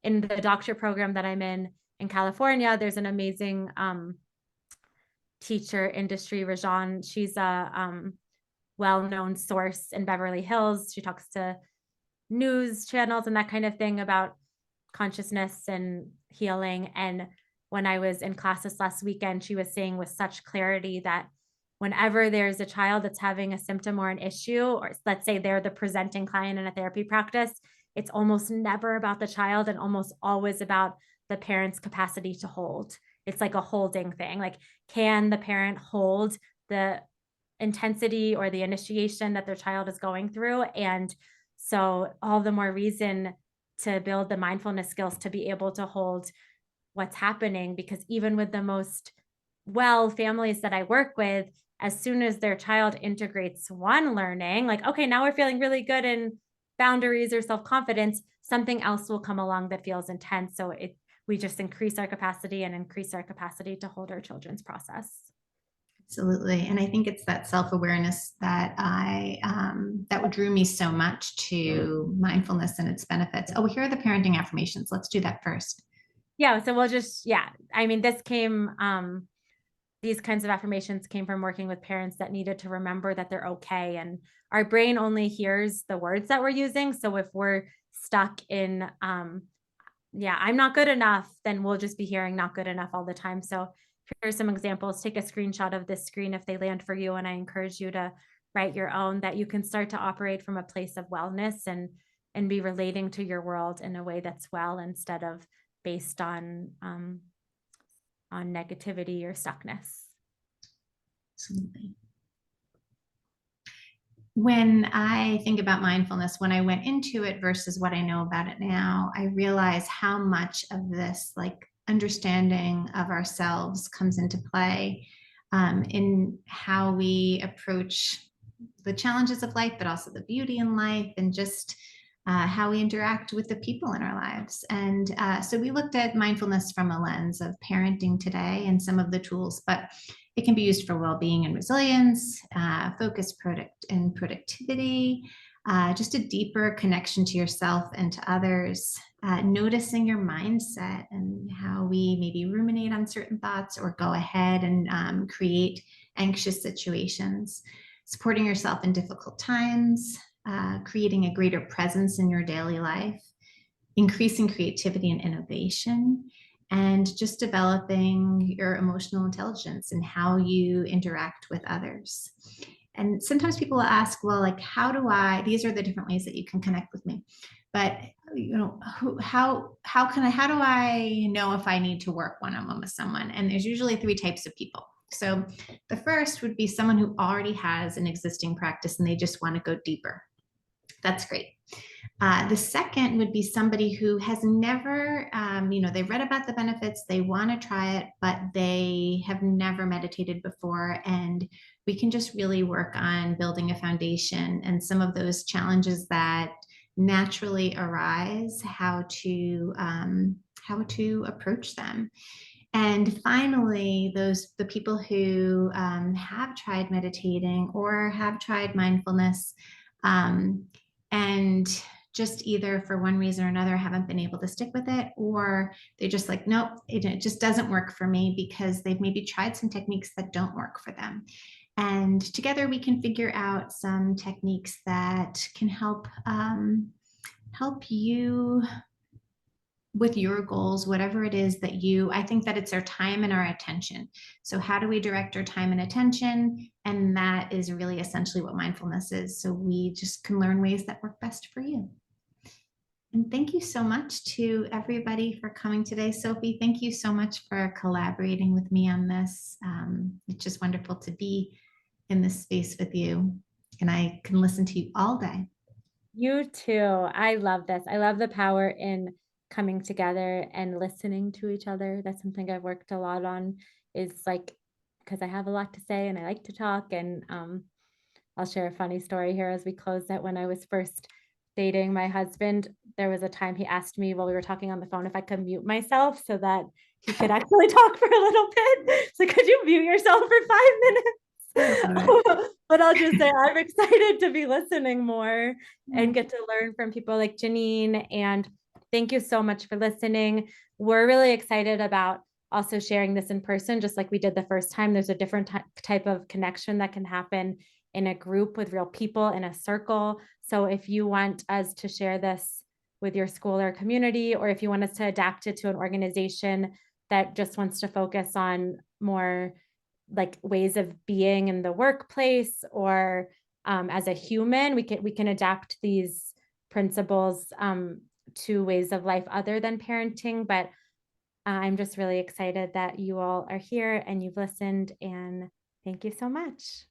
In the doctor program that I'm in California, there's an amazing teacher, Industry Rajan. She's a well-known source in Beverly Hills. She talks to news channels and that kind of thing about consciousness and healing. And when I was in class this last weekend, she was saying with such clarity that whenever there's a child that's having a symptom or an issue, or let's say they're the presenting client in a therapy practice, it's almost never about the child and almost always about the parent's capacity to hold. It's like a holding thing. Like, can the parent hold the intensity or the initiation that their child is going through? And so all the more reason to build the mindfulness skills to be able to hold what's happening, because even with the most families that I work with, as soon as their child integrates one learning, like, okay, now we're feeling really good in boundaries or self-confidence, something else will come along that feels intense. So we just increase our capacity and increase our capacity to hold our children's process. Absolutely. And I think it's that self-awareness that that drew me so much to mindfulness and its benefits. Oh, here are the parenting affirmations. Let's do that first. Yeah. So I mean, these kinds of affirmations came from working with parents that needed to remember that they're okay. And our brain only hears the words that we're using. So if we're stuck in, I'm not good enough, then we'll just be hearing not good enough all the time. So here's some examples. Take a screenshot of this screen if they land for you. And I encourage you to write your own, that you can start to operate from a place of wellness and be relating to your world in a way that's well, instead of based on negativity or stuckness. Absolutely. When I think about mindfulness, when I went into it versus what I know about it now, I realize how much of this understanding of ourselves comes into play in how we approach the challenges of life, but also the beauty in life, and just how we interact with the people in our lives. And so we looked at mindfulness from a lens of parenting today and some of the tools, but it can be used for well-being and resilience, focus, and productivity, just a deeper connection to yourself and to others, noticing your mindset and how we maybe ruminate on certain thoughts or go ahead and create anxious situations, supporting yourself in difficult times, creating a greater presence in your daily life, increasing creativity and innovation, and just developing your emotional intelligence and how you interact with others. And sometimes people will ask, well, these are the different ways that you can connect with me. But how do I know if I need to work one-on-one with someone? And there's usually 3 types of people. So the first would be someone who already has an existing practice and they just want to go deeper. That's great. The second would be somebody who has never, they read about the benefits, they want to try it, but they have never meditated before. And we can just really work on building a foundation and some of those challenges that naturally arise, how to approach them. And finally, the people who have tried meditating or have tried mindfulness, and just either for one reason or another haven't been able to stick with it, or they're just like, nope, it just doesn't work for me, because they've maybe tried some techniques that don't work for them. And together we can figure out some techniques that can help you with your goals, whatever it is that I think that it's our time and our attention. So, how do we direct our time and attention? And that is really essentially what mindfulness is. So, we just can learn ways that work best for you. And thank you so much to everybody for coming today. Sophie, thank you so much for collaborating with me on this. It's just wonderful to be in this space with you. And I can listen to you all day. You too. I love this. I love the power in coming together and listening to each other. That's something I've worked a lot on is like because I have a lot to say and I like to talk and I'll share a funny story here as we close that when I was first dating my husband, there was a time he asked me while we were talking on the phone if I could mute myself so that he could actually talk for a little bit. So could you mute yourself for 5 minutes? But I'll just say I'm excited to be listening more and get to learn from people like Janine. And thank you so much for listening. We're really excited about also sharing this in person, just like we did the first time. There's a different type of connection that can happen in a group with real people in a circle. So if you want us to share this with your school or community, or if you want us to adapt it to an organization that just wants to focus on more like ways of being in the workplace or as a human, we can adapt these principles to ways of life other than parenting. But I'm just really excited that you all are here and you've listened, and thank you so much.